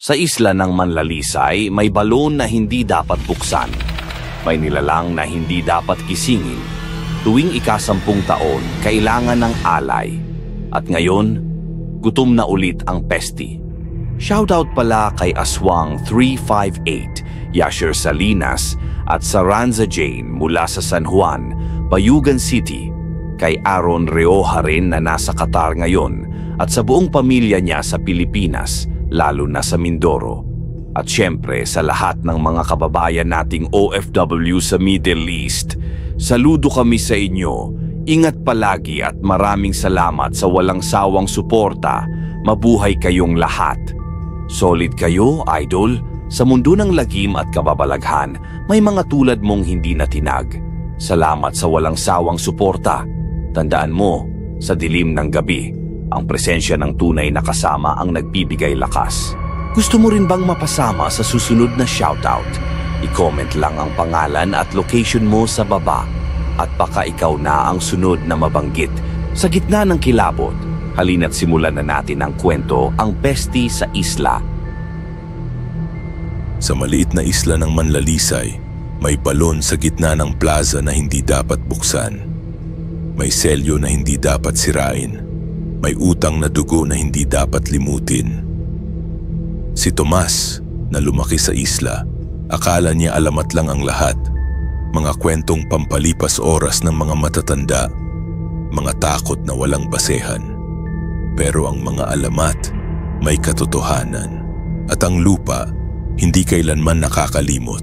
Sa isla ng Manlalisay, may balon na hindi dapat buksan. May nilalang na hindi dapat gisingin. Tuwing ika-10 taon, kailangan ng alay. At ngayon, gutom na ulit ang pesti. Shoutout pala kay Aswang 358, Yasher Salinas at Saranza Jane mula sa San Juan, Bayugan City, kay Aaron Reoja rin na nasa Qatar ngayon at sa buong pamilya niya sa Pilipinas, lalo na sa Mindoro. At syempre sa lahat ng mga kababayan nating OFW sa Middle East, saludo kami sa inyo. Ingat palagi at maraming salamat sa walang sawang suporta. Mabuhay kayong lahat. Solid kayo, idol. Sa mundo ng lagim at kababalaghan, may mga tulad mong hindi natinag. Salamat sa walang sawang suporta. Tandaan mo, sa dilim ng gabi, ang presensya ng tunay na kasama ang nagbibigay lakas. Gusto mo rin bang mapasama sa susunod na shoutout? I-comment lang ang pangalan at location mo sa baba at baka ikaw na ang sunod na mabanggit. Sa gitna ng kilabot, halina't simulan na natin ang kwento, ang pesti sa isla. Sa maliit na isla ng Manlalisay, may balon sa gitna ng plaza na hindi dapat buksan. May selyo na hindi dapat sirain. May utang na dugo na hindi dapat limutin. Si Tomas, na lumaki sa isla, akala niya alamat lang ang lahat. Mga kwentong pampalipas oras ng mga matatanda, mga takot na walang basehan. Pero ang mga alamat, may katotohanan. At ang lupa, hindi kailanman nakakalimot.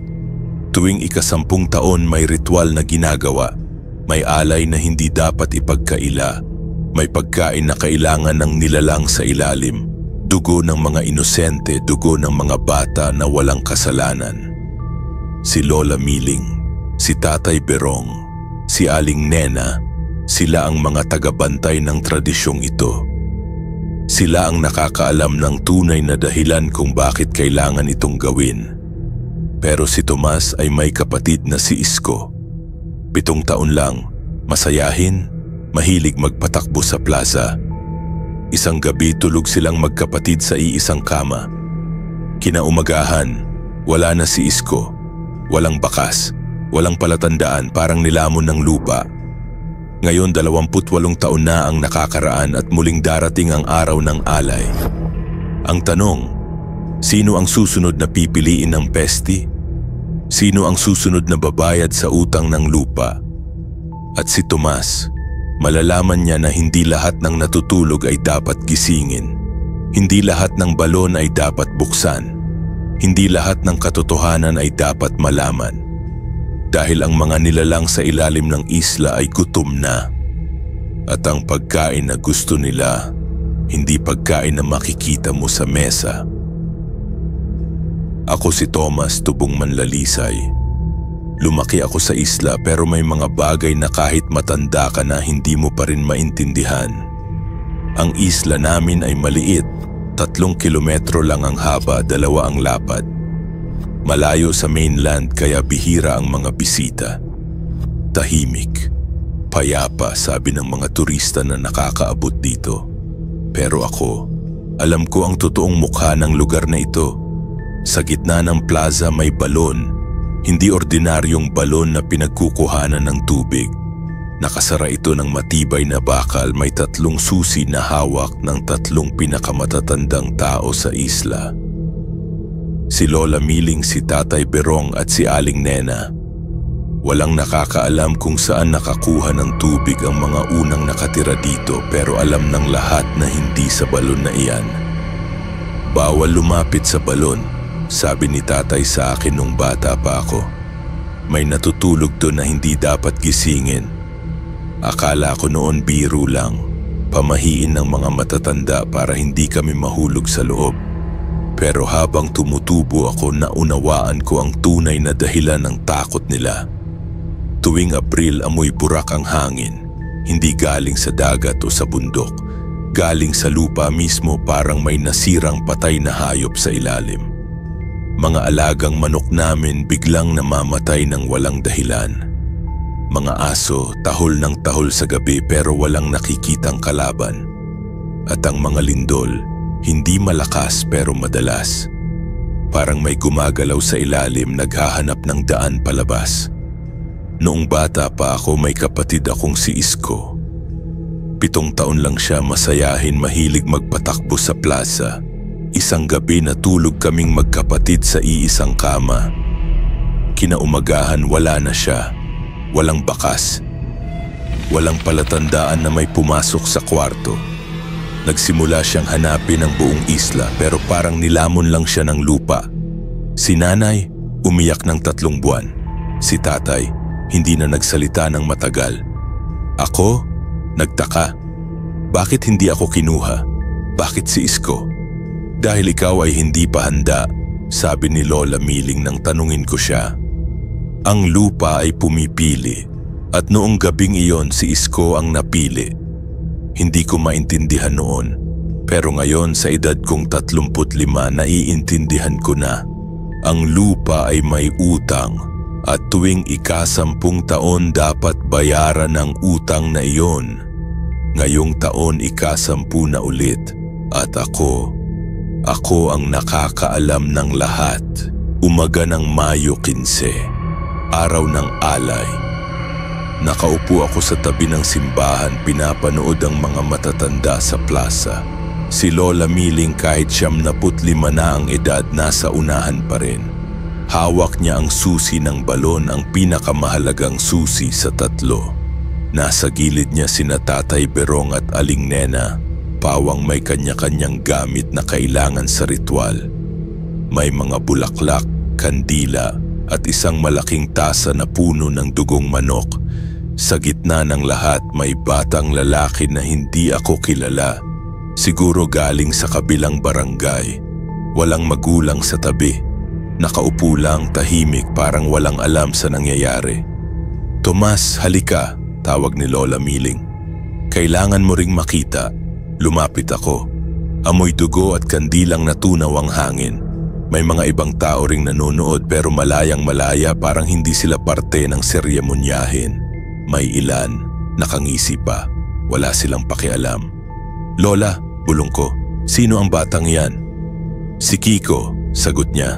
Tuwing ika-10 taon may ritual na ginagawa, may alay na hindi dapat ipagkaila. May pagkain na kailangan ng nilalang sa ilalim, dugo ng mga inosente, dugo ng mga bata na walang kasalanan. Si Lola Miling, si Tatay Berong, si Aling Nena, sila ang mga tagabantay ng tradisyong ito. Sila ang nakakaalam ng tunay na dahilan kung bakit kailangan itong gawin. Pero si Tomas ay may kapatid na si Isko. 7 taon lang, masayahin, mahilig magpatakbo sa plaza. Isang gabi tulog silang magkapatid sa iisang kama. Kinaumagahan, wala na si Isko. Walang bakas, walang palatandaan, parang nilamon ng lupa. Ngayon 28 taon na ang nakakaraan at muling darating ang araw ng alay. Ang tanong, sino ang susunod na pipiliin ng pesti? Sino ang susunod na babayad sa utang ng lupa? At si Tomas, malalaman niya na hindi lahat ng natutulog ay dapat gisingin. Hindi lahat ng balon ay dapat buksan. Hindi lahat ng katotohanan ay dapat malaman. Dahil ang mga nilalang sa ilalim ng isla ay gutom na. At ang pagkain na gusto nila, hindi pagkain na makikita mo sa mesa. Ako si Tomas, tubong Manlalisay. Lumaki ako sa isla pero may mga bagay na kahit matanda ka na hindi mo pa rin maintindihan. Ang isla namin ay maliit, 3 kilometro lang ang haba, 2 ang lapad. Malayo sa mainland kaya bihira ang mga bisita. Tahimik, payapa sabi ng mga turista na nakakaabot dito. Pero ako, alam ko ang totoong mukha ng lugar na ito. Sa gitna ng plaza may balon. Hindi ordinaryong balon na pinagkukuhanan ng tubig. Nakasara ito ng matibay na bakal, may 3 susi na hawak ng 3 pinakamatatandang tao sa isla. Si Lola Miling, si Tatay Berong at si Aling Nena. Walang nakakaalam kung saan nakakuha ng tubig ang mga unang nakatira dito pero alam ng lahat na hindi sa balon na iyan. Bawal lumapit sa balon, sabi ni Tatay sa akin nung bata pa ako. May natutulog doon na hindi dapat gisingin. Akala ko noon biro lang, pamahiin ng mga matatanda para hindi kami mahulog sa loob. Pero habang tumutubo ako, naunawaan ko ang tunay na dahilan ng takot nila. Tuwing Abril, amoy burak ang hangin. Hindi galing sa dagat o sa bundok. Galing sa lupa mismo, parang may nasirang patay na hayop sa ilalim. Mga alagang manok namin biglang namamatay ng walang dahilan. Mga aso, tahol ng tahol sa gabi pero walang nakikitang kalaban. At ang mga lindol, hindi malakas pero madalas. Parang may gumagalaw sa ilalim, naghahanap ng daan palabas. Noong bata pa ako, may kapatid akong si Isko. 7 taon lang siya, masayahin, mahilig magpatakbo sa plaza. Isang gabi natulog kaming magkapatid sa iisang kama. Kinaumagahan wala na siya. Walang bakas. Walang palatandaan na may pumasok sa kwarto. Nagsimula siyang hanapin ang buong isla pero parang nilamon lang siya ng lupa. Si nanay, umiyak ng 3 buwan. Si tatay, hindi na nagsalita ng matagal. Ako, nagtaka. Bakit hindi ako kinuha? Bakit si Isko? Dahil ikaw ay hindi pa handa, sabi ni Lola Miling nang tanungin ko siya. Ang lupa ay pumipili at noong gabing iyon si Isko ang napili. Hindi ko maintindihan noon, pero ngayon sa edad kong 35 naiintindihan ko na. Ang lupa ay may utang at tuwing ika-10 taon dapat bayaran ang utang na iyon. Ngayong taon ika-10 na ulit at ako ang nakakaalam ng lahat. Umaga ng Mayo 15, araw ng alay. Nakaupo ako sa tabi ng simbahan, pinapanood ang mga matatanda sa plaza. Si Lola Miling kahit 75 na ang edad, nasa unahan pa rin. Hawak niya ang susi ng balon, ang pinakamahalagang susi sa 3. Nasa gilid niya sina Tatay Berong at Aling Nena, pawang may kanya-kanyang gamit na kailangan sa ritual. May mga bulaklak, kandila at isang malaking tasa na puno ng dugong manok. Sa gitna ng lahat may batang lalaki na hindi ako kilala. Siguro galing sa kabilang barangay. Walang magulang sa tabi. Nakaupo lang, tahimik, parang walang alam sa nangyayari. Tomas, halika, tawag ni Lola Miling. Kailangan mo ring makita. Lumapit ako. Amoy dugo at kandilang natunaw ang hangin. May mga ibang tao ring nanonood pero malayang malaya, parang hindi sila parte ng seryemonyahin. May ilan, nakangisi pa. Wala silang pakialam. Lola, bulong ko, sino ang batang yan? Si Kiko, sagot niya.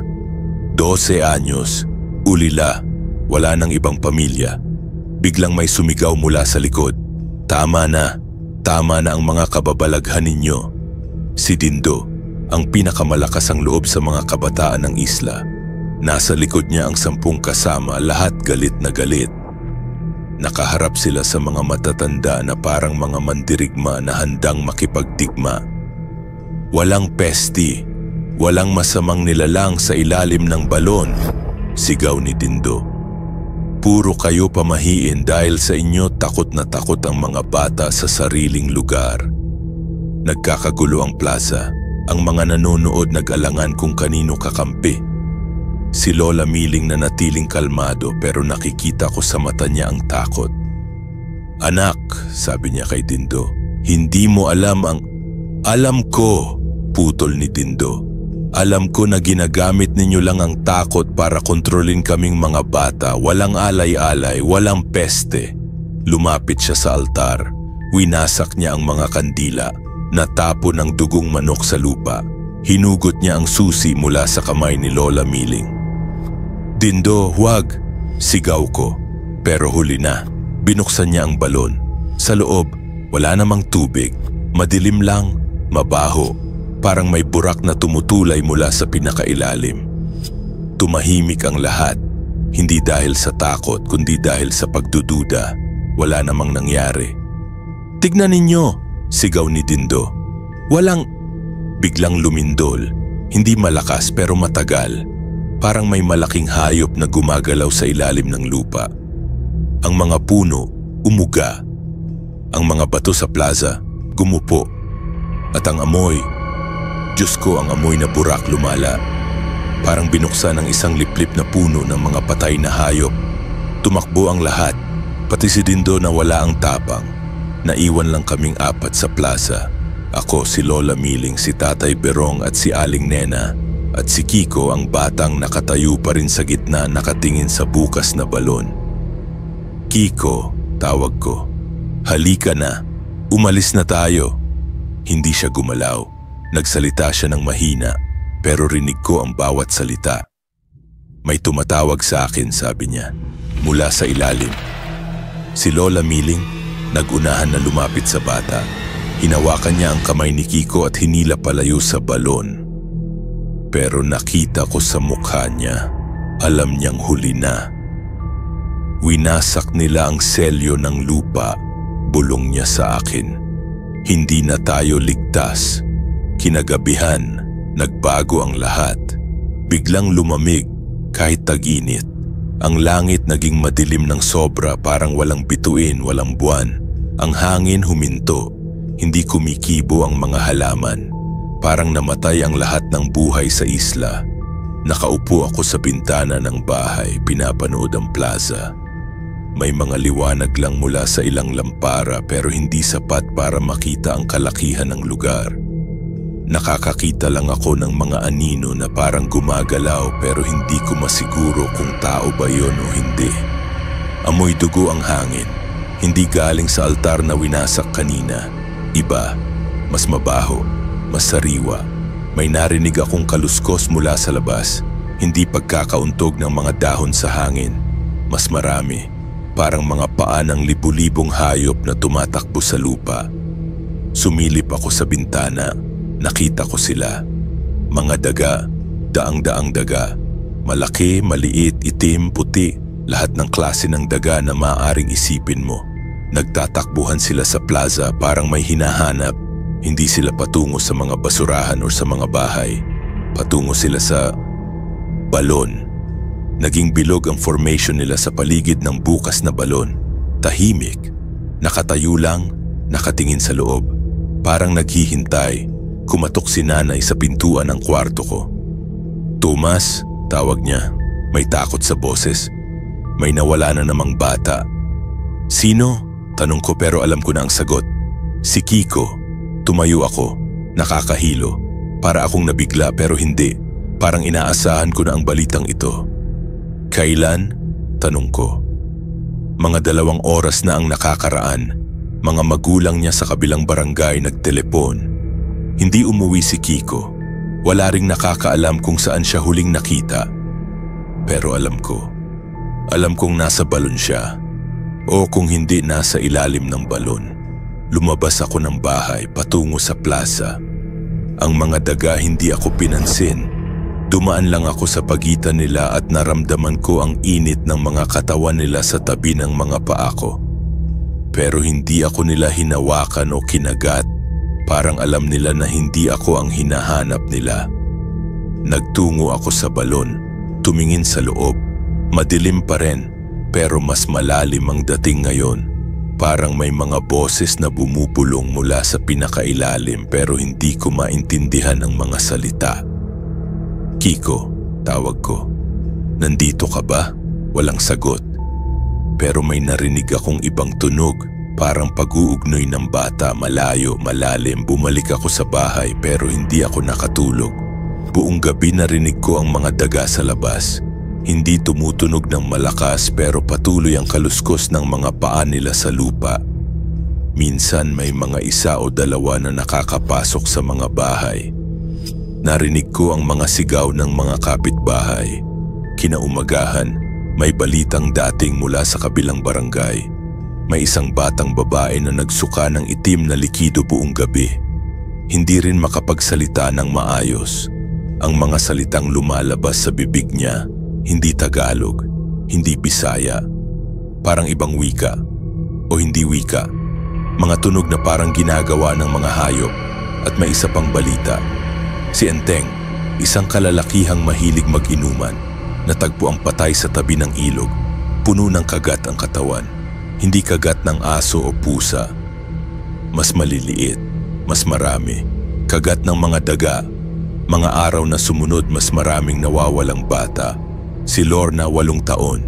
12 anyos, ulila, wala nang ibang pamilya. Biglang may sumigaw mula sa likod. Tama na ang mga kababalaghan ninyo. Si Dindo, ang pinakamalakas ang loob sa mga kabataan ng isla. Nasa likod niya ang 10 kasama, lahat galit na galit. Nakaharap sila sa mga matatanda na parang mga mandirigma na handang makipagdigma. Walang pesti, walang masamang nilalang sa ilalim ng balon, sigaw ni Dindo. Puro kayo pamahiin dahil sa inyo takot na takot ang mga bata sa sariling lugar. Nagkakagulo ang plaza, ang mga nanonood nag-alangan kung kanino kakampi. Si Lola Miling na natiling kalmado pero nakikita ko sa mata niya ang takot. Anak, sabi niya kay Dindo, hindi mo alam ang... Alam ko, putol ni Dindo. Alam ko na ginagamit ninyo lang ang takot para kontrolin kaming mga bata. Walang alay-alay, walang peste. Lumapit siya sa altar. Winasak niya ang mga kandila. Natapon ang dugong manok sa lupa. Hinugot niya ang susi mula sa kamay ni Lola Miling. Dindo, huwag! Sigaw ko. Pero huli na. Binuksan niya ang balon. Sa loob, wala namang tubig. Madilim lang, mabaho. Parang may burak na tumutulay mula sa pinakailalim. Tumahimik ang lahat. Hindi dahil sa takot, kundi dahil sa pagdududa. Wala namang nangyari. Tignan ninyo! Sigaw ni Dindo. Walang... Biglang lumindol. Hindi malakas pero matagal. Parang may malaking hayop na gumagalaw sa ilalim ng lupa. Ang mga puno, umuga. Ang mga bato sa plaza, gumupo. At ang amoy, Diyos ko, ang amoy na burak lumala. Parang binuksan ng isang liplip na puno ng mga patay na hayop. Tumakbo ang lahat, pati si Dindo na wala ang tapang. Naiwan lang kaming 4 sa plaza. Ako, si Lola Miling, si Tatay Berong at si Aling Nena. At si Kiko, ang batang nakatayo pa rin sa gitna, nakatingin sa bukas na balon. Kiko, tawag ko. Halika na, umalis na tayo. Hindi siya gumalaw. Nagsalita siya ng mahina. pero rinig ko ang bawat salita. May tumatawag sa akin, sabi niya, mula sa ilalim. Si Lola Miling, nagunahan na lumapit sa bata. Hinawakan niya ang kamay ni Kiko at hinila palayo sa balon. Pero nakita ko sa mukha niya, alam niyang huli na. Winasak nila ang selyo ng lupa, bulong niya sa akin. Hindi na tayo ligtas. Kinagabihan, nagbago ang lahat. Biglang lumamig, kahit tag-init. Ang langit naging madilim ng sobra, parang walang bituin, walang buwan. Ang hangin huminto, hindi kumikibo ang mga halaman. Parang namatay ang lahat ng buhay sa isla. Nakaupo ako sa bintana ng bahay, pinapanood ang plaza. May mga liwanag lang mula sa ilang lampara pero hindi sapat para makita ang kalakihan ng lugar. Nakakakita lang ako ng mga anino na parang gumagalaw pero hindi ko masiguro kung tao ba yun o hindi. Amoy dugo ang hangin, hindi galing sa altar na winasak kanina. Iba, mas mabaho, mas sariwa. May narinig akong kaluskos mula sa labas, hindi pagkakauntog ng mga dahon sa hangin. Mas marami. Parang mga paa ng libu-libong hayop na tumatakbo sa lupa. Sumilip ako sa bintana, nakita ko sila. Mga daga, daang-daang daga. Malaki, maliit, itim, puti, lahat ng klase ng daga na maaaring isipin mo. Nagtatakbuhan sila sa plaza parang may hinahanap. Hindi sila patungo sa mga basurahan o sa mga bahay. Patungo sila sa balon. Naging bilog ang formation nila sa paligid ng bukas na balon. Tahimik. Nakatayo lang, nakatingin sa loob. Parang naghihintay. Kumatok si nanay sa pintuan ng kwarto ko. Thomas, tawag niya. May takot sa boses. May nawala na namang bata. Sino? Tanong ko pero alam ko na ang sagot. Si Kiko. Tumayo ako. Nakakahilo. Para akong nabigla pero hindi. Parang inaasahan ko na ang balitang ito. Kailan? Tanong ko. Mga 2 oras na ang nakakaraan. Mga magulang niya sa kabilang barangay nagtelepon. Hindi umuwi si Kiko. Wala ring nakakaalam kung saan siya huling nakita. Pero alam ko. Alam kong nasa balon siya. O kung hindi, nasa ilalim ng balon. Lumabas ako ng bahay patungo sa plaza. Ang mga daga hindi ako pinansin. Dumaan lang ako sa pagitan nila at naramdaman ko ang init ng mga katawan nila sa tabi ng mga paa ko. Pero hindi ako nila hinawakan o kinagat. Parang alam nila na hindi ako ang hinahanap nila. Nagtungo ako sa balon, tumingin sa loob. Madilim pa rin, pero mas malalim ang dating ngayon. Parang may mga boses na bumubulong mula sa pinakailalim pero hindi ko maintindihan ang mga salita. Kiko, tawag ko. Nandito ka ba? Walang sagot. Pero may narinig akong ibang tunog, parang pag-uugnoy ng bata, malayo, malalim. Bumalik ako sa bahay pero hindi ako nakatulog. Buong gabi narinig ko ang mga daga sa labas. Hindi tumutunog ng malakas pero patuloy ang kaluskos ng mga paa nila sa lupa. Minsan may mga 1 o 2 na nakakapasok sa mga bahay. Narinig ko ang mga sigaw ng mga kapitbahay. Kinaumagahan, may balitang dating mula sa kabilang barangay. May isang batang babae na nagsuka ng itim na likido buong gabi. Hindi rin makapagsalita ng maayos. Ang mga salitang lumalabas sa bibig niya, hindi Tagalog, hindi Bisaya. Parang ibang wika o hindi wika. Mga tunog na parang ginagawa ng mga hayop. At may isa pang balita. Si Enteng, isang kalalakihang mahilig mag-inuman, natagpo ang patay sa tabi ng ilog. Puno ng kagat ang katawan, hindi kagat ng aso o pusa. Mas maliliit, mas marami. Kagat ng mga daga. Mga araw na sumunod mas maraming nawawalang bata. Si Lorna 8 taon,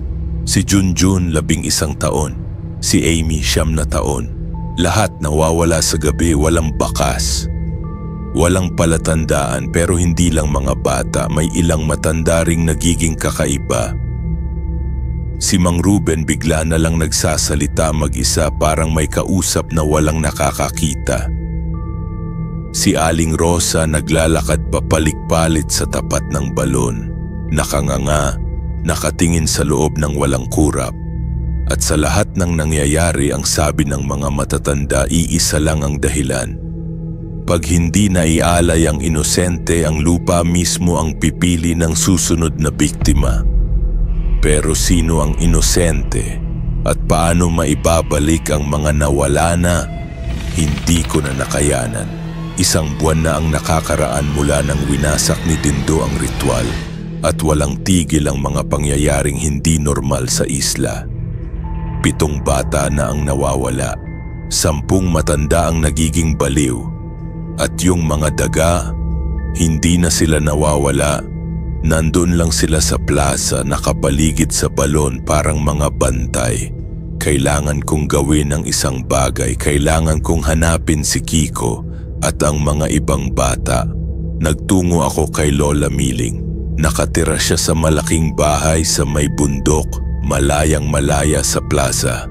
si Junjun 11 taon, si Amy 9 na taon. Lahat nawawala sa gabi, walang bakas. Walang palatandaan pero hindi lang mga bata, may ilang matanda ring nagiging kakaiba. Si Mang Ruben bigla na lang nagsasalita mag-isa, parang may kausap na walang nakakakita. Si Aling Rosa naglalakad papalik-palit sa tapat ng balon. Nakanganga, nakatingin sa loob ng walang kurap. At sa lahat ng nangyayari ang sabi ng mga matatanda, iisa lang ang dahilan. Pag hindi naialay ang inosente, ang lupa mismo ang pipili ng susunod na biktima. Pero sino ang inosente at paano maibabalik ang mga nawala na? Hindi ko na nakayanan. 1 buwan na ang nakakaraan mula nang winasak ni Dindo ang ritual at walang tigil ang mga pangyayaring hindi normal sa isla. 7 bata na ang nawawala, 10 matanda ang nagiging baliw, at yung mga daga, hindi na sila nawawala. Nandun lang sila sa plaza nakapaligid sa balon parang mga bantay. Kailangan kong gawin ang isang bagay, kailangan kong hanapin si Kiko at ang mga ibang bata. Nagtungo ako kay Lola Miling. Nakatira siya sa malaking bahay sa may bundok, malayang-malaya sa plaza.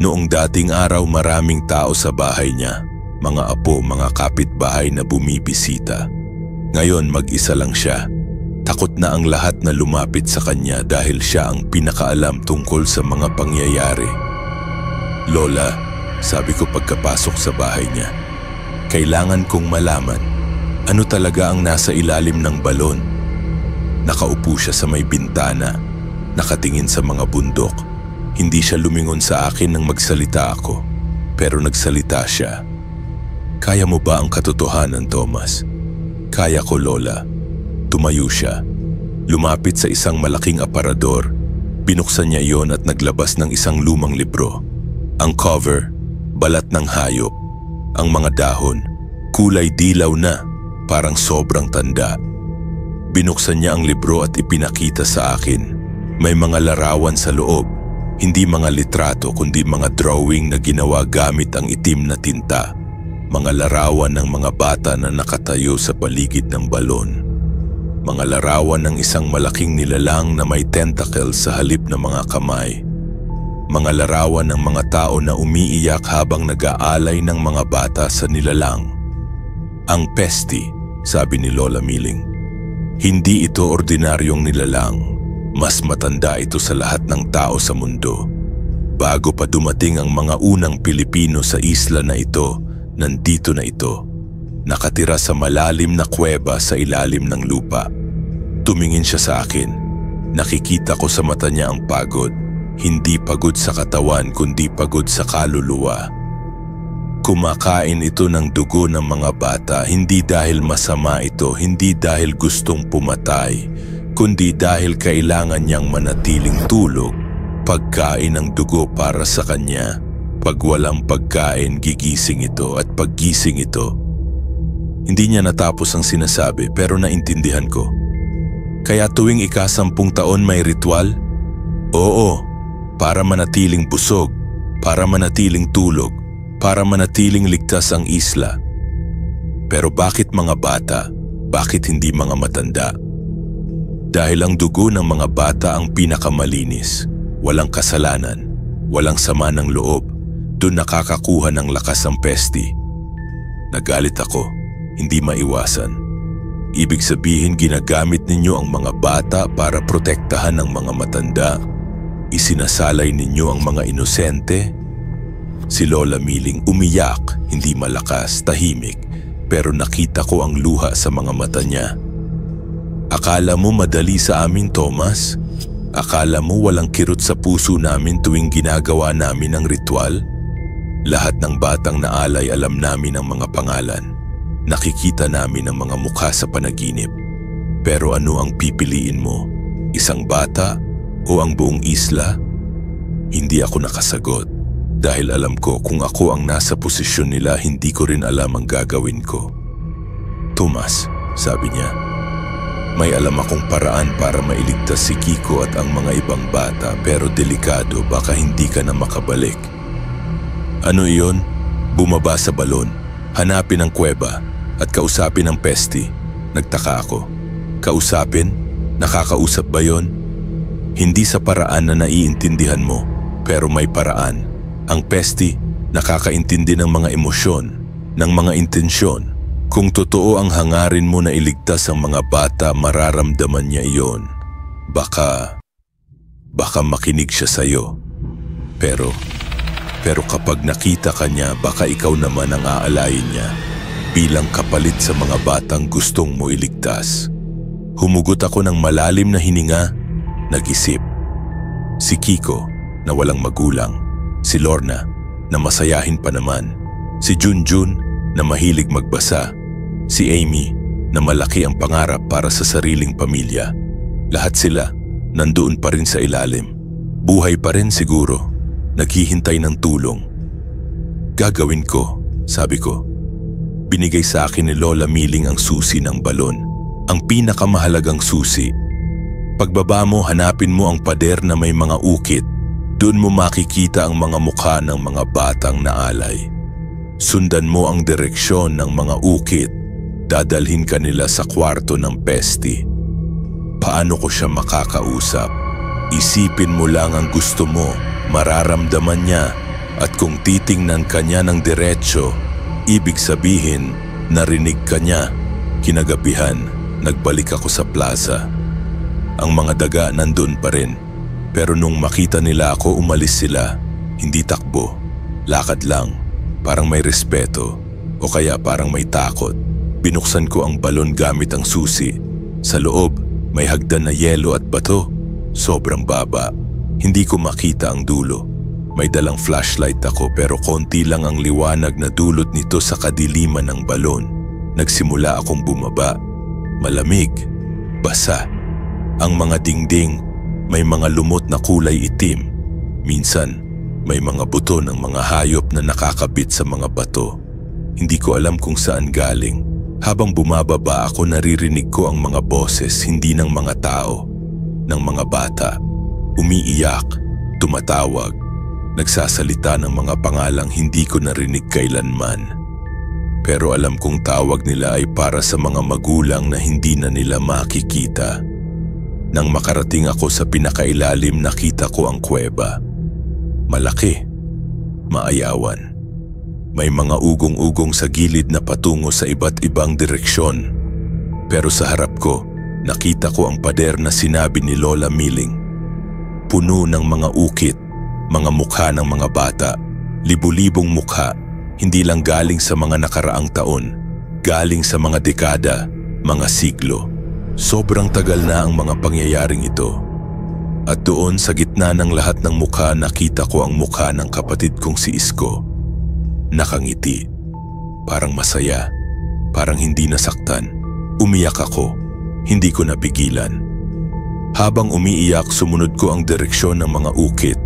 Noong dating araw maraming tao sa bahay niya, mga apo, mga kapitbahay na bumibisita. Ngayon mag-isa lang siya. Takot na ang lahat na lumapit sa kanya dahil siya ang pinakaalam tungkol sa mga pangyayari. Lola, sabi ko pagkapasok sa bahay niya, kailangan kong malaman ano talaga ang nasa ilalim ng balon. Nakaupo siya sa may bintana, nakatingin sa mga bundok. Hindi siya lumingon sa akin nang magsalita ako, pero nagsalita siya. Kaya mo ba ang katotohanan, Thomas? Kaya ko, Lola. Tumayo siya. Lumapit sa isang malaking aparador. Binuksan niya iyon at naglabas ng isang lumang libro. Ang cover, balat ng hayop. Ang mga dahon, kulay dilaw na, parang sobrang tanda. Binuksan niya ang libro at ipinakita sa akin. May mga larawan sa loob, hindi mga litrato kundi mga drawing na ginawa gamit ang itim na tinta. Mga larawan ng mga bata na nakatayo sa paligid ng balon. Mga larawan ng isang malaking nilalang na may tentacles sa halip ng mga kamay. Mga larawan ng mga tao na umiiyak habang nag-aalay ng mga bata sa nilalang. Ang pesti, sabi ni Lola Miling. Hindi ito ordinaryong nilalang. Mas matanda ito sa lahat ng tao sa mundo. Bago pa dumating ang mga unang Pilipino sa isla na ito, nandito na ito. Nakatira sa malalim na kuweba sa ilalim ng lupa. Tumingin siya sa akin. Nakikita ko sa mata niya ang pagod. Hindi pagod sa katawan kundi pagod sa kaluluwa. Kumakain ito ng dugo ng mga bata, hindi dahil masama ito, hindi dahil gustong pumatay, kundi dahil kailangan niyang manatiling tulog. Pagkain ng dugo para sa kanya. Pag walang pagkain, gigising ito at paggising ito. Hindi niya natapos ang sinasabi pero naintindihan ko. Kaya tuwing ika-10 taon may ritual? Oo, para manatiling busog, para manatiling tulog, para manatiling ligtas ang isla. Pero bakit mga bata? Bakit hindi mga matanda? Dahil ang dugo ng mga bata ang pinakamalinis. Walang kasalanan, walang sama ng loob. Doon nakakakuha ng lakas ang pesti. Nagalit ako, hindi maiwasan. Ibig sabihin ginagamit ninyo ang mga bata para protektahan ang mga matanda. Isinasalay ninyo ang mga inosente. Si Lola Miling umiyak, hindi malakas, tahimik, pero nakita ko ang luha sa mga mata niya. Akala mo madali sa amin, Thomas? Akala mo walang kirot sa puso namin tuwing ginagawa namin ang ritual? Lahat ng batang naalay alam namin ang mga pangalan. Nakikita namin ang mga mukha sa panaginip. Pero ano ang pipiliin mo? Isang bata o ang buong isla? Hindi ako nakasagot dahil alam ko kung ako ang nasa posisyon nila, hindi ko rin alam ang gagawin ko. Thomas, sabi niya, may alam akong paraan para mailigtas si Kiko at ang mga ibang bata, pero delikado, baka hindi ka na makabalik. Ano iyon? Bumaba sa balon, hanapin ang kuweba at kausapin ang pesti. Nagtaka ako. Kausapin? Nakakausap ba yon? Hindi sa paraan na naiintindihan mo, pero may paraan. Ang pesti, nakakaintindi ng mga emosyon, ng mga intensyon, Kung totoo ang hangarin mo na iligtas ang mga bata, mararamdaman niya iyon. Baka makinig siya sa'yo. Pero kapag nakita ka niya, baka ikaw naman ang aalayin niya bilang kapalit sa mga batang gustong mo iligtas. Humugot ako ng malalim na hininga, nag-isip. Si Kiko na walang magulang, si Lorna na masayahin pa naman, si Junjun na mahilig magbasa, si Amy na malaki ang pangarap para sa sariling pamilya. Lahat sila nandoon pa rin sa ilalim. Buhay pa rin siguro, naghihintay ng tulong. Gagawin ko, sabi ko. Binigay sa akin ni Lola Miling ang susi ng balon, ang pinakamahalagang susi. Pagbaba mo, hanapin mo ang pader na may mga ukit. Doon mo makikita ang mga mukha ng mga batang naalay. Sundan mo ang direksyon ng mga ukit. Dadalhin ka nila sa kwarto ng pesti. Paano ko siya makakausap? Isipin mo lang ang gusto mo, mararamdaman niya. At kung titingnan ka niya ng diretsyo, ibig sabihin, narinig ka niya. Kinagabihan, nagbalik ako sa plaza. Ang mga daga nandun pa rin. Pero nung makita nila ako, umalis sila. Hindi takbo, lakad lang. Parang may respeto o kaya parang may takot. Binuksan ko ang balon gamit ang susi. Sa loob, may hagdan na yelo at bato. Sobrang baba. Hindi ko makita ang dulo. May dalang flashlight ako pero konti lang ang liwanag na dulot nito sa kadiliman ng balon. Nagsimula akong bumaba. Malamig, basa. Ang mga dingding, may mga lumot na kulay itim. Minsan, may mga buto ng mga hayop na nakakabit sa mga bato. Hindi ko alam kung saan galing. Habang bumababa ako, naririnig ko ang mga boses, hindi ng mga tao, ng mga bata. Umiiyak, tumatawag, nagsasalita ng mga pangalang hindi ko narinig kailanman. Pero alam kong tawag nila ay para sa mga magulang na hindi na nila makikita. Nang makarating ako sa pinakailalim, nakita ko ang kuweba. Malaki, maayawan. May mga ugong-ugong sa gilid na patungo sa iba't ibang direksyon. Pero sa harap ko, nakita ko ang pader na sinabi ni Lola Miling. Puno ng mga ukit, mga mukha ng mga bata, libu-libong mukha, hindi lang galing sa mga nakaraang taon, galing sa mga dekada, mga siglo. Sobrang tagal na ang mga pangyayaring ito. At doon sa gitna ng lahat ng mukha, nakita ko ang mukha ng kapatid kong si Isko. Nakangiti, parang masaya, parang hindi nasaktan. Umiyak ako, hindi ko napigilan. Habang umiiyak, sumunod ko ang direksyon ng mga ukit,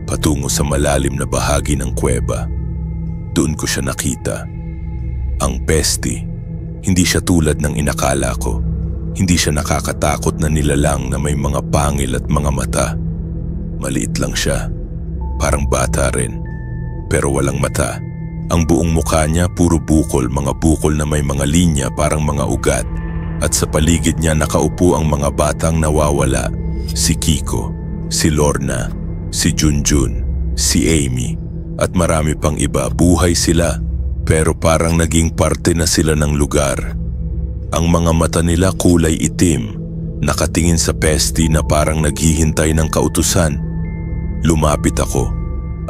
patungo sa malalim na bahagi ng kuweba. Doon ko siya nakita. Ang pesti, hindi siya tulad ng inakala ko. Hindi siya nakakatakot na nilalang na may mga pangil at mga mata. Maliit lang siya, parang bata rin, pero walang mata. Ang buong mukha niya puro bukol, mga bukol na may mga linya parang mga ugat. At sa paligid niya nakaupo ang mga batang nawawala. Si Kiko, si Lorna, si Junjun, si Amy, at marami pang iba. Buhay sila, pero parang naging parte na sila ng lugar. Ang mga mata nila kulay itim, nakatingin sa pesti na parang naghihintay ng kautusan. Lumapit ako.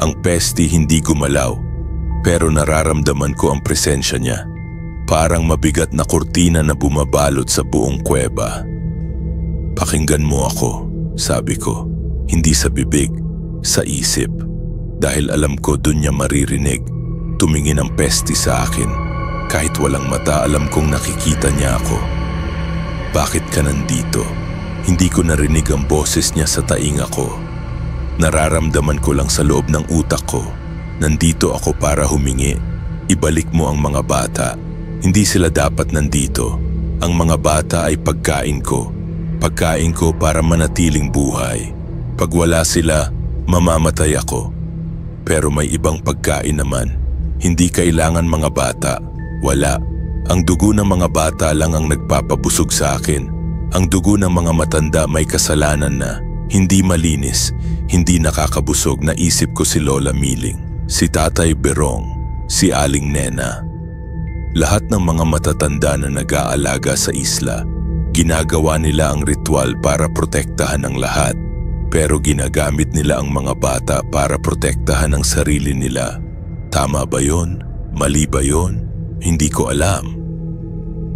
Ang pesti hindi gumalaw, pero nararamdaman ko ang presensya niya. Parang mabigat na kurtina na bumabalot sa buong kuweba. Pakinggan mo ako, sabi ko. Hindi sa bibig, sa isip. Dahil alam ko dun niya maririnig. Tumingin ang pesti sa akin. Kahit walang mata, alam kong nakikita niya ako. Bakit ka nandito? Hindi ko narinig ang boses niya sa tainga ko. Nararamdaman ko lang sa loob ng utak ko. Nandito ako para humingi. Ibalik mo ang mga bata. Hindi sila dapat nandito. Ang mga bata ay pagkain ko. Pagkain ko para manatiling buhay. Pag wala sila, mamamatay ako. Pero may ibang pagkain naman. Hindi kailangan mga bata. Wala. Ang dugo ng mga bata lang ang nagpapabusog sa akin. Ang dugo ng mga matanda may kasalanan na. Hindi malinis, hindi nakakabusog. Naisip ko si Lola Miling, si Tatay Berong, si Aling Nena. Lahat ng mga matatanda na nag-aalaga sa isla, ginagawa nila ang ritual para protektahan ang lahat. Pero ginagamit nila ang mga bata para protektahan ang sarili nila. Tama ba yon? Mali ba yon? Hindi ko alam.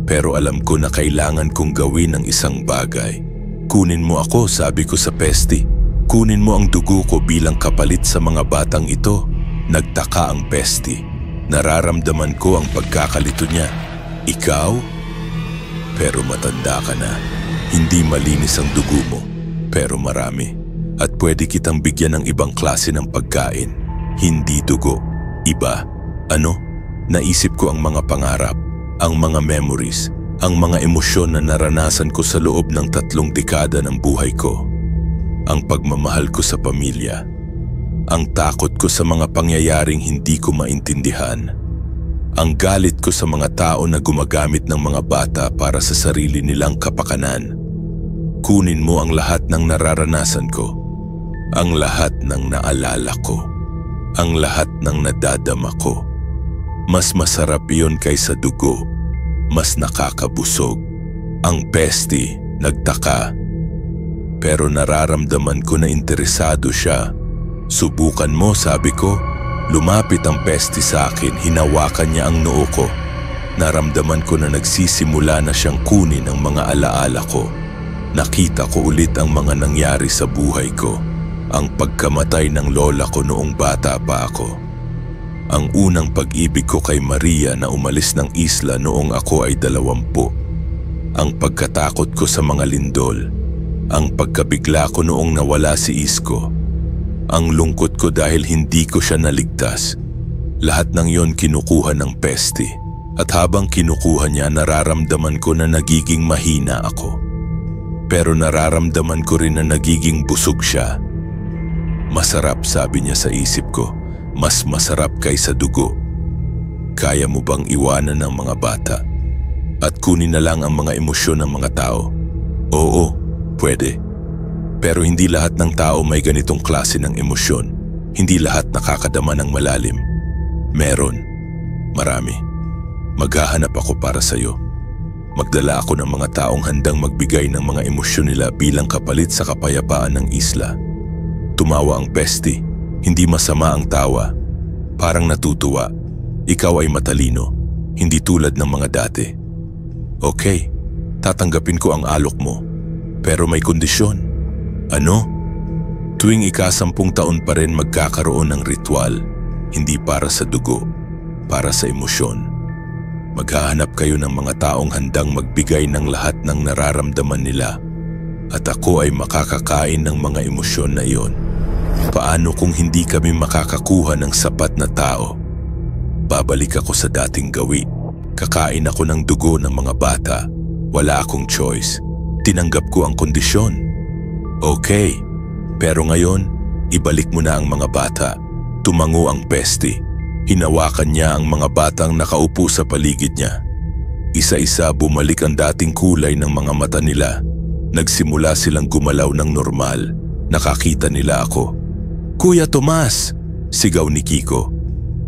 Pero alam ko na kailangan kong gawin ang isang bagay. Kunin mo ako, sabi ko sa Pesti. Kunin mo ang dugo ko bilang kapalit sa mga batang ito. Nagtaka ang Pesti. Nararamdaman ko ang pagkakalito niya. Ikaw? Pero matanda ka na. Hindi malinis ang dugo mo, pero marami. At pwede kitang bigyan ng ibang klase ng pagkain. Hindi dugo. Iba. Ano? Naisip ko ang mga pangarap, ang mga memories, ang mga emosyon na naranasan ko sa loob ng 3 dekada ng buhay ko. Ang pagmamahal ko sa pamilya. Ang takot ko sa mga pangyayaring hindi ko maintindihan. Ang galit ko sa mga tao na gumagamit ng mga bata para sa sarili nilang kapakanan. Kunin mo ang lahat ng nararanasan ko. Ang lahat ng naalala ko. Ang lahat ng nadadama ko. Mas masarap iyon kaysa dugo. Mas nakakabusog. Ang Pesti nagtaka. Pero nararamdaman ko na interesado siya. Subukan mo, sabi ko. Lumapit ang Pesti sa akin, hinawakan niya ang noo ko. Naramdaman ko na nagsisimula na siyang kunin ang mga alaala ko. Nakita ko ulit ang mga nangyari sa buhay ko. Ang pagkamatay ng lola ko noong bata pa ako. Ang unang pag-ibig ko kay Maria na umalis ng isla noong ako ay 20. Ang pagkatakot ko sa mga lindol. Ang pagkabigla ko noong nawala si Isko. Ang lungkot ko dahil hindi ko siya naligtas. Lahat ng yon kinukuha ng Pesti. At habang kinukuha niya, nararamdaman ko na nagiging mahina ako. Pero nararamdaman ko rin na nagiging busog siya. Masarap, sabi niya sa isip ko. Mas masarap kaysa dugo. Kaya mo bang iwanan ng mga bata? At kunin na lang ang mga emosyon ng mga tao? Oo, pwede. Pero hindi lahat ng tao may ganitong klase ng emosyon. Hindi lahat nakakadama ng malalim. Meron. Marami. Maghahanap ako para sa'yo. Magdala ako ng mga taong handang magbigay ng mga emosyon nila bilang kapalit sa kapayapaan ng isla. Tumawa ang Pesti. Hindi masama ang tawa. Parang natutuwa. Ikaw ay matalino. Hindi tulad ng mga dati. Okay, tatanggapin ko ang alok mo. Pero may kondisyon. Ano? Tuwing ika-10 taon pa rin magkakaroon ng ritual. Hindi para sa dugo, para sa emosyon. Maghahanap kayo ng mga taong handang magbigay ng lahat ng nararamdaman nila. At ako ay makakakain ng mga emosyon na iyon. Paano kung hindi kami makakakuha ng sapat na tao? Babalik ako sa dating gawi. Kakain ako ng dugo ng mga bata. Wala akong choice. Tinanggap ko ang kondisyon. Okay, pero ngayon, ibalik mo na ang mga bata. Tumango ang Pesti. Hinawakan niya ang mga batang nakaupo sa paligid niya. Isa-isa bumalik ang dating kulay ng mga mata nila. Nagsimula silang gumalaw ng normal. Nakakita nila ako. Kuya Tomas, sigaw ni Kiko.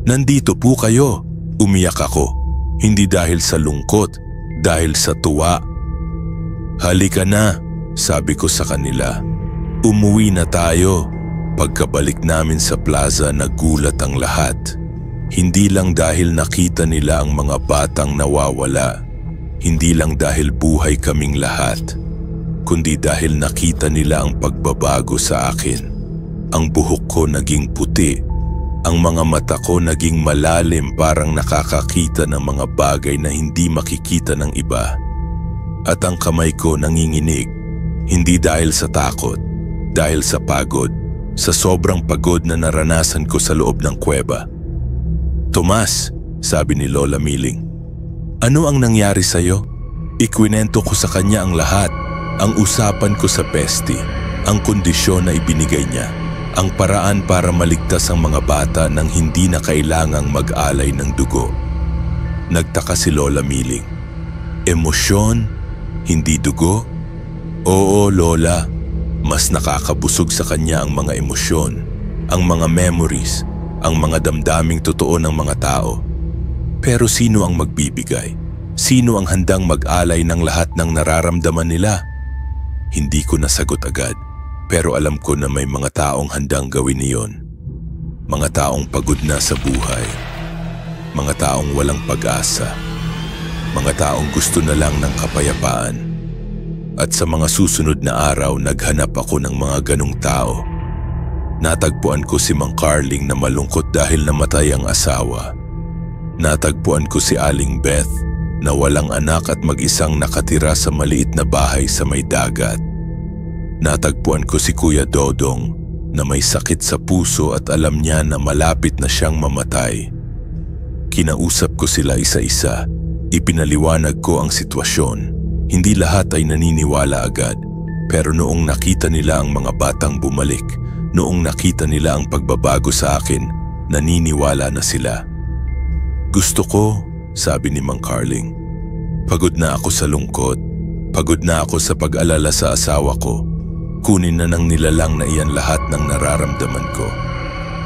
Nandito po kayo. Umiyak ako. Hindi dahil sa lungkot, dahil sa tuwa. Halika na, sabi ko sa kanila. Umuwi na tayo. Pagkabalik namin sa plaza, nagulat ang lahat. Hindi lang dahil nakita nila ang mga batang nawawala. Hindi lang dahil buhay kaming lahat. Kundi dahil nakita nila ang pagbabago sa akin. Ang buhok ko naging puti. Ang mga mata ko naging malalim, parang nakakakita ng mga bagay na hindi makikita ng iba. At ang kamay ko nanginginig. Hindi dahil sa takot, dahil sa pagod. Sa sobrang pagod na naranasan ko sa loob ng kuweba. Tomas, sabi ni Lola Miling. Ano ang nangyari sa'yo? Ikwinento ko sa kanya ang lahat. Ang usapan ko sa Pesti. Ang kondisyon na ibinigay niya. Ang paraan para maligtas ang mga bata nang hindi na kailangang mag-alay ng dugo. Nagtaka si Lola Miling. Emosyon? Hindi dugo? Oo, Lola. Mas nakakabusog sa kanya ang mga emosyon, ang mga memories, ang mga damdaming totoo ng mga tao. Pero sino ang magbibigay? Sino ang handang mag-alay ng lahat ng nararamdaman nila? Hindi ko nasagot agad, pero alam ko na may mga taong handang gawin iyon. Mga taong pagod na sa buhay. Mga taong walang pag-asa. Mga taong gusto na lang ng kapayapaan. At sa mga susunod na araw, naghanap ako ng mga ganong tao. Natagpuan ko si Mang Carling na malungkot dahil namatay ang asawa. Natagpuan ko si Aling Beth na walang anak at mag-isang nakatira sa maliit na bahay sa may dagat. Natagpuan ko si Kuya Dodong na may sakit sa puso at alam niya na malapit na siyang mamatay. Kinausap ko sila isa-isa. Ipinaliwanag ko ang sitwasyon. Hindi lahat ay naniniwala agad, pero noong nakita nila ang mga batang bumalik, noong nakita nila ang pagbabago sa akin, naniniwala na sila. Gusto ko, sabi ni Mang Carling, pagod na ako sa lungkot, pagod na ako sa pag-alala sa asawa ko. Kunin na ng nilalang na iyan lahat ng nararamdaman ko.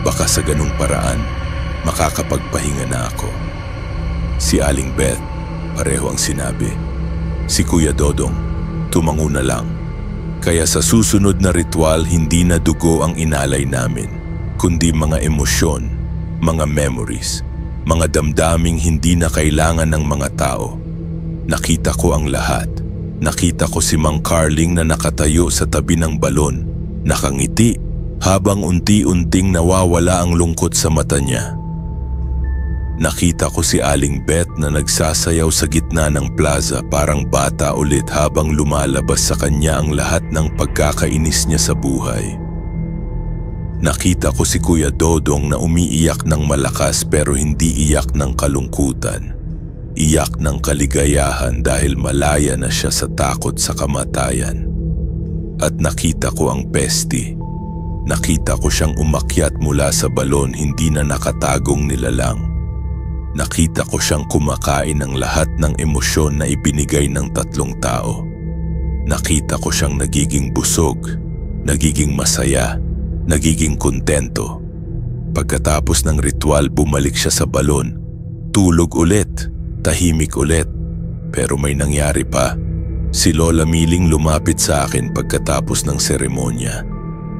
Baka sa ganung paraan, makakapagpahinga na ako. Si Aling Beth, pareho ang sinabi. Si Kuya Dodong, tumango na lang. Kaya sa susunod na ritual, hindi na dugo ang inalay namin, kundi mga emosyon, mga memories, mga damdaming hindi na kailangan ng mga tao. Nakita ko ang lahat. Nakita ko si Mang Carling na nakatayo sa tabi ng balon, nakangiti, habang unti-unting nawawala ang lungkot sa mata niya. Nakita ko si Aling Beth na nagsasayaw sa gitna ng plaza parang bata ulit habang lumalabas sa kanya ang lahat ng pagkakainis niya sa buhay. Nakita ko si Kuya Dodong na umiiyak ng malakas pero hindi iyak ng kalungkutan. Iyak ng kaligayahan dahil malaya na siya sa takot sa kamatayan. At nakita ko ang Pesti. Nakita ko siyang umakyat mula sa balon, hindi na nakatagong nilalang. Nakita ko siyang kumakain ng lahat ng emosyon na ibinigay ng tatlong tao. Nakita ko siyang nagiging busog, nagiging masaya, nagiging kontento. Pagkatapos ng ritual, bumalik siya sa balon. Tulog ulit, tahimik ulit. Pero may nangyari pa. Si Lola Miling lumapit sa akin pagkatapos ng seremonya.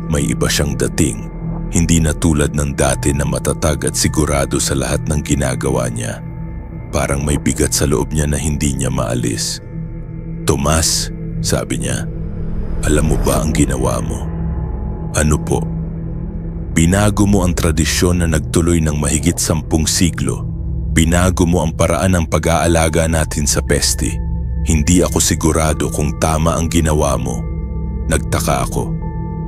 May iba siyang dating. Hindi na tulad ng dati na matatag at sigurado sa lahat ng ginagawa niya. Parang may bigat sa loob niya na hindi niya maalis. "Tomas," sabi niya, "alam mo ba ang ginawa mo?" "Ano po?" "Binago mo ang tradisyon na nagtuloy ng mahigit 10 siglo. Binago mo ang paraan ng pag-aalaga natin sa Pesti. Hindi ako sigurado kung tama ang ginawa mo." Nagtaka ako.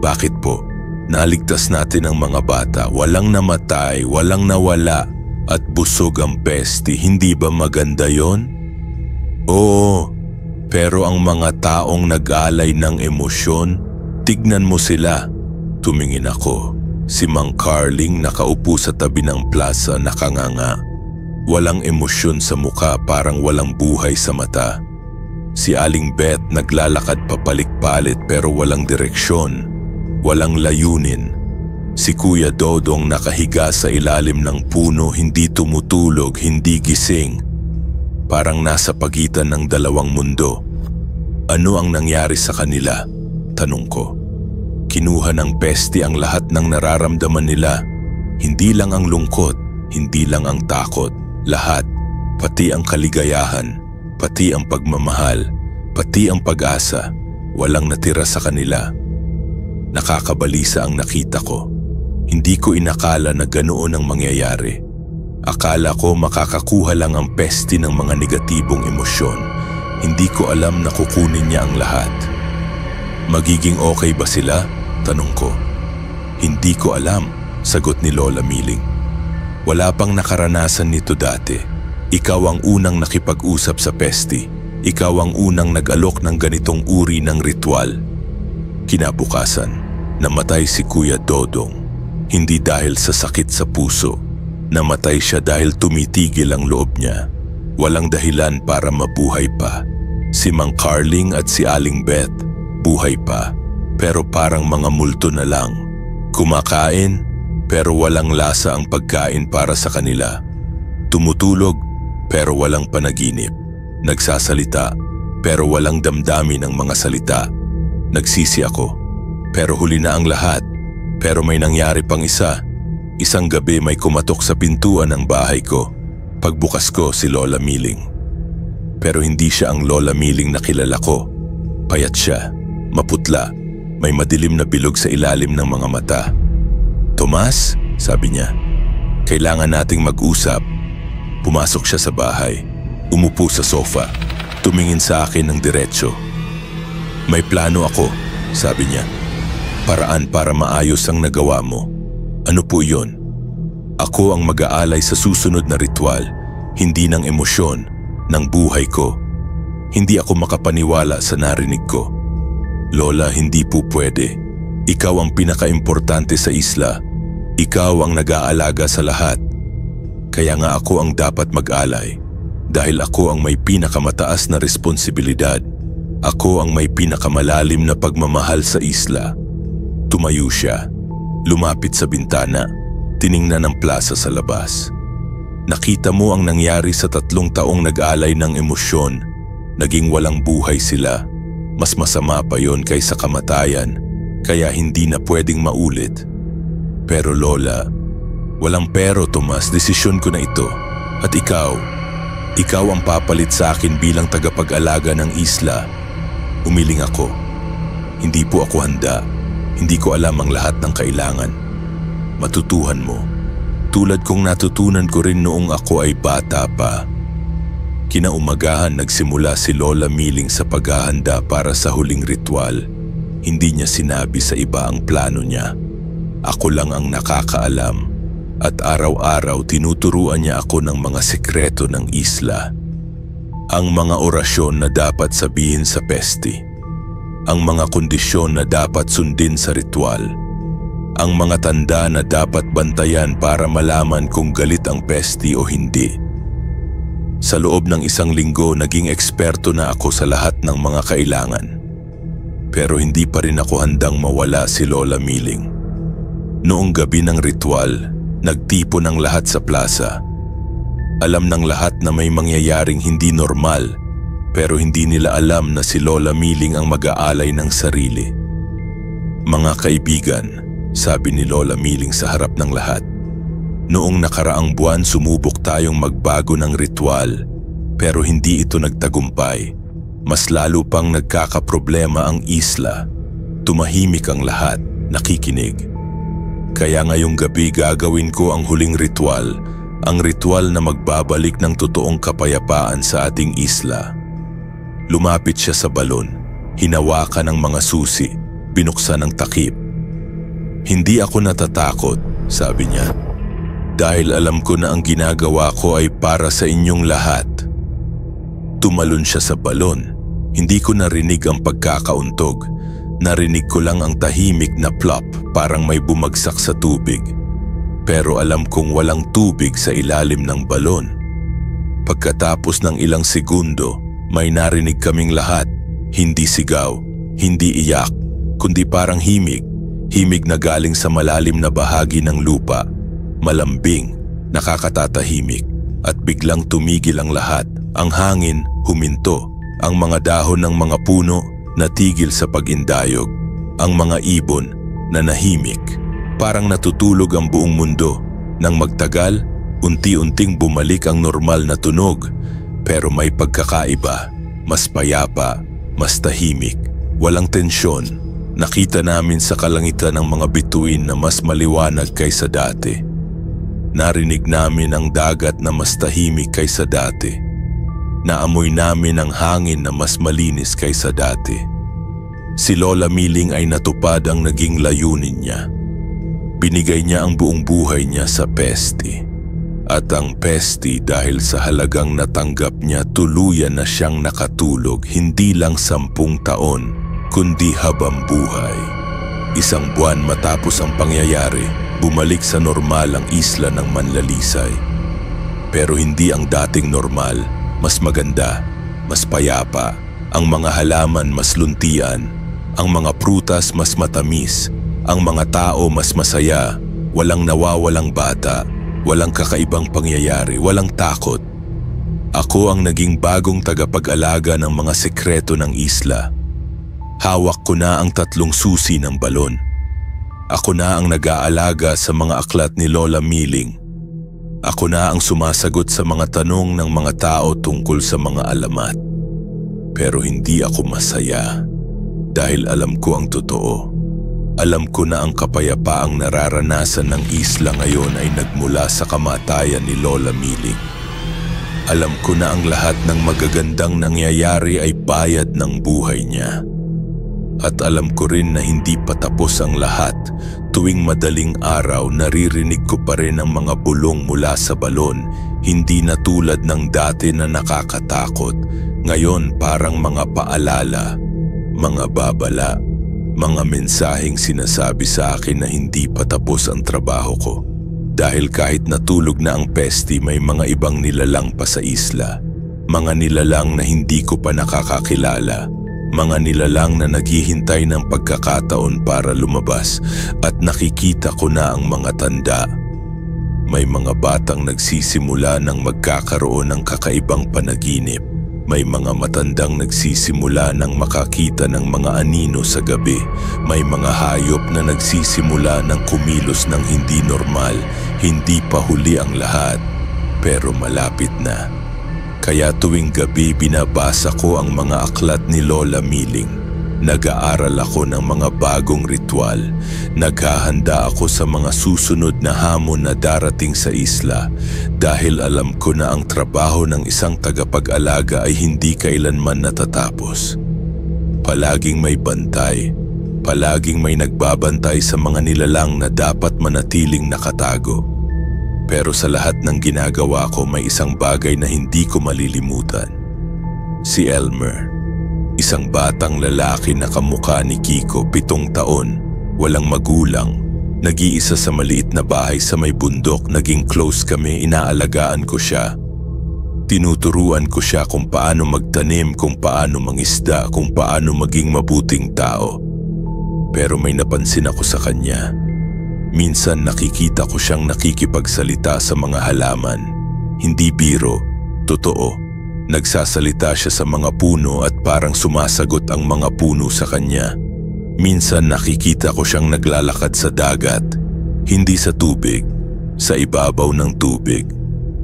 "Bakit po? Naligtas natin ang mga bata, walang namatay, walang nawala, at busog ang Pesti. Hindi ba maganda yon?" "Oo, pero ang mga taong nag-alay ng emosyon, tignan mo sila." Tumingin ako. Si Mang Carling nakaupo sa tabi ng plaza, nakanganga. Walang emosyon sa mukha, parang walang buhay sa mata. Si Aling Beth naglalakad papalik-palit pero walang direksyon. Walang layunin. Si Kuya Dodong nakahiga sa ilalim ng puno, hindi tumutulog, hindi gising. Parang nasa pagitan ng dalawang mundo. Ano ang nangyari sa kanila? Tanong ko. Kinuha ng Pesti ang lahat ng nararamdaman nila. Hindi lang ang lungkot, hindi lang ang takot. Lahat, pati ang kaligayahan, pati ang pagmamahal, pati ang pag-asa. Walang natira sa kanila. Nakakabalisa ang nakita ko. Hindi ko inakala na ganoon ang mangyayari. Akala ko makakakuha lang ang Pesti ng mga negatibong emosyon. Hindi ko alam na kukunin niya ang lahat. "Magiging okay ba sila?" tanong ko. "Hindi ko alam," sagot ni Lola Miling. "Wala pang nakaranasan nito dati. Ikaw ang unang nakipag-usap sa Pesti. Ikaw ang unang nag-alok ng ganitong uri ng ritual." Kinabukasan, namatay si Kuya Dodong. Hindi dahil sa sakit sa puso. Namatay siya dahil tumitigil ang loob niya. Walang dahilan para mabuhay pa. Si Mang Carling at si Aling Beth, buhay pa. Pero parang mga multo na lang. Kumakain, pero walang lasa ang pagkain para sa kanila. Tumutulog, pero walang panaginip. Nagsasalita, pero walang damdamin ng mga salita. Nagsisi ako, pero huli na ang lahat. Pero may nangyari pang isa. Isang gabi may kumatok sa pintuan ng bahay ko. Pagbukas ko, si Lola Miling. Pero hindi siya ang Lola Miling na kilala ko. Payat siya, maputla, may madilim na bilog sa ilalim ng mga mata. "Tomas," sabi niya, "kailangan nating mag-usap." Pumasok siya sa bahay, umupo sa sofa, tumingin sa akin ng diretsyo. "May plano ako," sabi niya. "Paraan para maayos ang nagawa mo." "Ano po yon?" "Ako ang mag-aalay sa susunod na ritual, hindi ng emosyon, ng buhay ko." Hindi ako makapaniwala sa narinig ko. "Lola, hindi po pwede. Ikaw ang pinaka-importante sa isla. Ikaw ang nag-aalaga sa lahat. Kaya nga ako ang dapat mag-alay. Dahil ako ang may pinakamataas na responsibilidad. Ako ang may pinakamalalim na pagmamahal sa isla." Tumayo siya. Lumapit sa bintana. Tiningnan ang plaza sa labas. "Nakita mo ang nangyari sa 3 taong nag-alay ng emosyon. Naging walang buhay sila. Mas masama pa yon kaysa kamatayan, kaya hindi na pwedeng maulit." "Pero Lola," "Walang pero, Tomas, desisyon ko na ito. At ikaw ang papalit sa akin bilang tagapag-alaga ng isla." Umiling ako. "Hindi po ako handa. Hindi ko alam ang lahat ng kailangan." "Matutuhan mo. Tulad kong natutunan ko rin noong ako ay bata pa." Kinaumagahan nagsimula si Lola Miling sa paghahanda para sa huling ritual. Hindi niya sinabi sa iba ang plano niya. Ako lang ang nakakaalam. At araw-araw tinuturuan niya ako ng mga sekreto ng isla. Ang mga orasyon na dapat sabihin sa peste. Ang mga kondisyon na dapat sundin sa ritual. Ang mga tanda na dapat bantayan para malaman kung galit ang peste o hindi. Sa loob ng 1 linggo, naging eksperto na ako sa lahat ng mga kailangan. Pero hindi pa rin ako handang mawala si Lola Miling. Noong gabi ng ritual, nagtipon ang lahat sa plaza. Alam ng lahat na may mangyayaring hindi normal, pero hindi nila alam na si Lola Miling ang mag-aalay ng sarili. "Mga kaibigan," sabi ni Lola Miling sa harap ng lahat, "noong nakaraang buwan sumubok tayong magbago ng ritual, pero hindi ito nagtagumpay. Mas lalo pang nagkakaproblema ang isla. Tumahimik ang lahat, nakikinig. Kaya ngayong gabi gagawin ko ang huling ritual, ang ritual na magbabalik ng totoong kapayapaan sa ating isla." Lumapit siya sa balon, hinawakan ang mga susi, binuksan ang takip. "Hindi ako natatakot," sabi niya. "Dahil alam ko na ang ginagawa ko ay para sa inyong lahat." Tumalon siya sa balon. Hindi ko narinig ang pagkakauntog. Narinig ko lang ang tahimik na plop, parang may bumagsak sa tubig. Pero alam kong walang tubig sa ilalim ng balon. Pagkatapos ng ilang segundo, may narinig kaming lahat. Hindi sigaw, hindi iyak, kundi parang himig. Himig na galing sa malalim na bahagi ng lupa. Malambing, nakakatatahimik, at biglang tumigil ang lahat. Ang hangin huminto, ang mga dahon ng mga puno natigil sa pag-indayog, ang mga ibon na nahimik. Parang natutulog ang buong mundo. Nang magtagal, unti-unting bumalik ang normal na tunog. Pero may pagkakaiba, mas payapa, mas tahimik, walang tensyon. Nakita namin sa kalangitan ng mga bituin na mas maliwanag kaysa dati. Narinig namin ang dagat na mas tahimik kaysa dati. Naamoy namin ang hangin na mas malinis kaysa dati. Si Lola Miling ay natupad ang naging layunin niya. Binigay niya ang buong buhay niya sa peste. At ang peste dahil sa halagang natanggap niya, tuluyan na siyang nakatulog hindi lang 10 taon, kundi habang buhay. 1 buwan matapos ang pangyayari, bumalik sa normal ang isla ng Manlalisay. Pero hindi ang dating normal. Mas maganda, mas payapa, ang mga halaman mas luntian, ang mga prutas mas matamis, ang mga tao mas masaya, walang nawawalang bata, walang kakaibang pangyayari, walang takot. Ako ang naging bagong tagapag-alaga ng mga sekreto ng isla. Hawak ko na ang 3 susi ng balon. Ako na ang nag-aalaga sa mga aklat ni Lola Miling. Ako na ang sumasagot sa mga tanong ng mga tao tungkol sa mga alamat. Pero hindi ako masaya dahil alam ko ang totoo. Alam ko na ang kapayapaang nararanasan ng isla ngayon ay nagmula sa kamatayan ni Lola Miling. Alam ko na ang lahat ng magagandang nangyayari ay bayad ng buhay niya. At alam ko rin na hindi pa tapos ang lahat. Tuwing madaling araw, naririnig ko pa rin ang mga bulong mula sa balon. Hindi na tulad ng dati na nakakatakot. Ngayon parang mga paalala, mga babala, mga mensaheng sinasabi sa akin na hindi pa tapos ang trabaho ko. Dahil kahit natulog na ang pesti, may mga ibang nilalang pa sa isla. Mga nilalang na hindi ko pa nakakakilala. Mga nilalang na naghihintay ng pagkakataon para lumabas at nakikita ko na ang mga tanda. May mga batang nagsisimula ng magkakaroon ng kakaibang panaginip. May mga matandang nagsisimula ng makakita ng mga anino sa gabi. May mga hayop na nagsisimula ng kumilos ng hindi normal. Hindi pa huli ang lahat, pero malapit na. Kaya tuwing gabi binabasa ko ang mga aklat ni Lola Miling. Nag-aaral ako ng mga bagong ritual. Naghahanda ako sa mga susunod na hamon na darating sa isla dahil alam ko na ang trabaho ng isang tagapag-alaga ay hindi kailanman natatapos. Palaging may bantay. Palaging may nagbabantay sa mga nilalang na dapat manatiling nakatago. Pero sa lahat ng ginagawa ko may isang bagay na hindi ko malilimutan. Si Elmer. Isang batang lalaki na kamukha ni Kiko, 7 taon, walang magulang, nag-iisa sa maliit na bahay sa may bundok. Naging close kami, inaalagaan ko siya. Tinuturuan ko siya kung paano magtanim, kung paano mangisda, kung paano maging mabuting tao. Pero may napansin ako sa kanya. Minsan nakikita ko siyang nakikipagsalita sa mga halaman. Hindi biro, totoo. Nagsasalita siya sa mga puno at parang sumasagot ang mga puno sa kanya. Minsan nakikita ko siyang naglalakad sa dagat, hindi sa tubig, sa ibabaw ng tubig.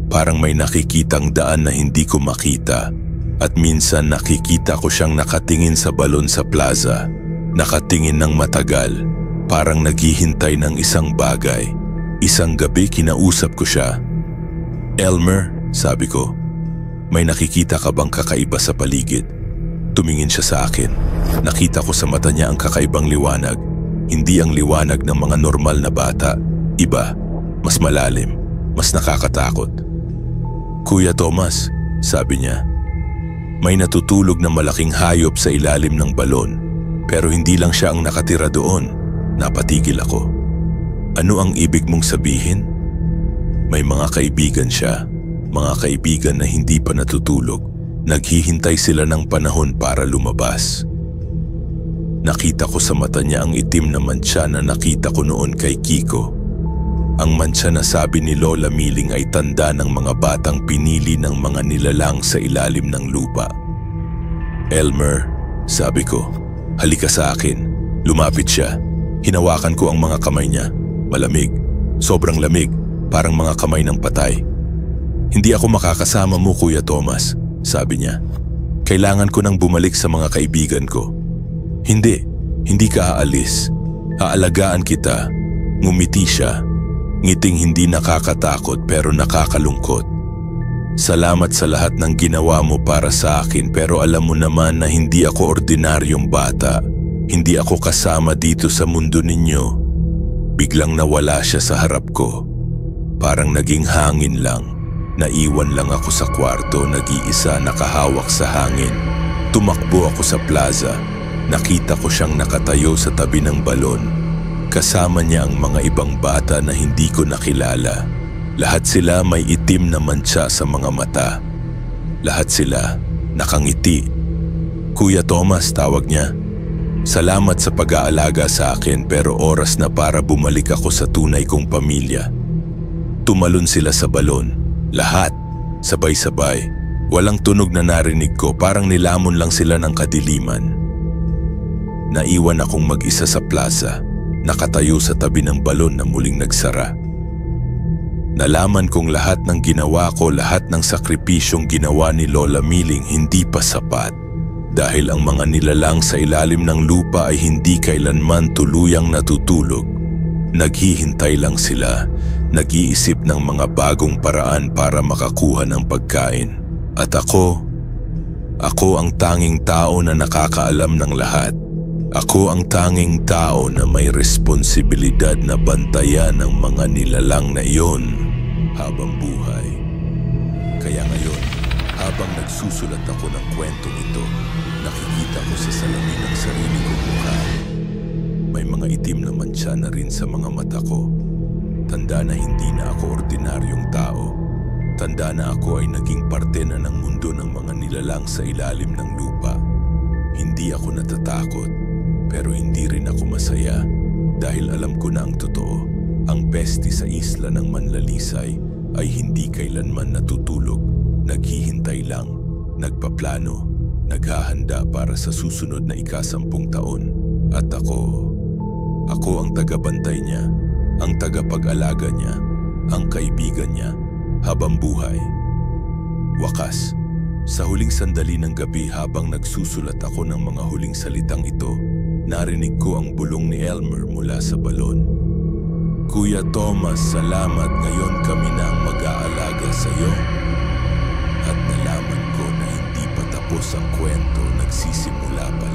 Parang may nakikitang daan na hindi ko makita. At minsan nakikita ko siyang nakatingin sa balon sa plaza, nakatingin ng matagal, parang naghihintay ng isang bagay. Isang gabi kinausap ko siya. "Elmer," sabi ko, "may nakikita ka bang kakaiba sa paligid?" Tumingin siya sa akin. Nakita ko sa mata niya ang kakaibang liwanag. Hindi ang liwanag ng mga normal na bata. Iba, mas malalim, mas nakakatakot. "Kuya Thomas," sabi niya, "may natutulog na malaking hayop sa ilalim ng balon. Pero hindi lang siya ang nakatira doon." Napatigil ako. "Ano ang ibig mong sabihin?" "May mga kaibigan siya. Mga kaibigan na hindi pa natutulog, naghihintay sila ng panahon para lumabas." Nakita ko sa mata niya ang itim na mantsa na nakita ko noon kay Kiko. Ang mantsa na sabi ni Lola Miling ay tanda ng mga batang pinili ng mga nilalang sa ilalim ng lupa. "Elmer," sabi ko, "halika sa akin." Lumapit siya. Hinawakan ko ang mga kamay niya. Malamig, sobrang lamig, parang mga kamay ng patay. "Hindi ako makakasama mo, Kuya Thomas," sabi niya. "Kailangan ko nang bumalik sa mga kaibigan ko." Hindi ka aalis. Aalagaan kita." Ngumiti siya. Ngiting hindi nakakatakot pero nakakalungkot. "Salamat sa lahat ng ginawa mo para sa akin, pero alam mo naman na hindi ako ordinaryong bata. Hindi ako kasama dito sa mundo ninyo." Biglang nawala siya sa harap ko. Parang naging hangin lang. Naiwan lang ako sa kwarto, nag-iisa, nakahawak sa hangin. Tumakbo ako sa plaza. Nakita ko siyang nakatayo sa tabi ng balon. Kasama niya ang mga ibang bata na hindi ko nakilala. Lahat sila may itim na mantsa sa mga mata. Lahat sila nakangiti. "Kuya Thomas," tawag niya. "Salamat sa pag-aalaga sa akin, pero oras na para bumalik ako sa tunay kong pamilya." Tumalon sila sa balon. Lahat, sabay-sabay. Walang tunog na narinig ko, parang nilamon lang sila ng kadiliman. Naiwan akong mag-isa sa plaza, nakatayo sa tabi ng balon na muling nagsara. Nalaman kong lahat ng ginawa ko, lahat ng sakripisyong ginawa ni Lola Miling hindi pa sapat. Dahil ang mga nilalang sa ilalim ng lupa ay hindi kailanman tuluyang natutulog. Naghihintay lang sila, nag-iisip ng mga bagong paraan para makakuha ng pagkain. At ako ang tanging tao na nakakaalam ng lahat. Ako ang tanging tao na may responsibilidad na bantayan ng mga nilalang na iyon habang buhay. Kaya ngayon, habang nagsusulat ako ng kwentong ito, nakikita ko sa salamin ang sarili kong mukha. May mga itim na mantsa na rin sa mga mata ko. Tanda na hindi na ako ordinaryong tao. Tanda na ako ay naging parte na ng mundo ng mga nilalang sa ilalim ng lupa. Hindi ako natatakot, pero hindi rin ako masaya dahil alam ko na ang totoo. Ang peste sa isla ng Manlalisay ay hindi kailanman natutulog. Naghihintay lang, nagpaplano, naghahanda para sa susunod na ika-10 taon. At ako ang tagabantay niya, ang tagapag-alaga niya, ang kaibigan niya, habang buhay. Wakas, sa huling sandali ng gabi habang nagsusulat ako ng mga huling salitang ito, narinig ko ang bulong ni Elmer mula sa balon. Kuya Thomas, salamat, ngayon kami na ang mag-aalaga sa iyo. At nalaman ko na hindi pa tapos ang kwento, nagsisimula pa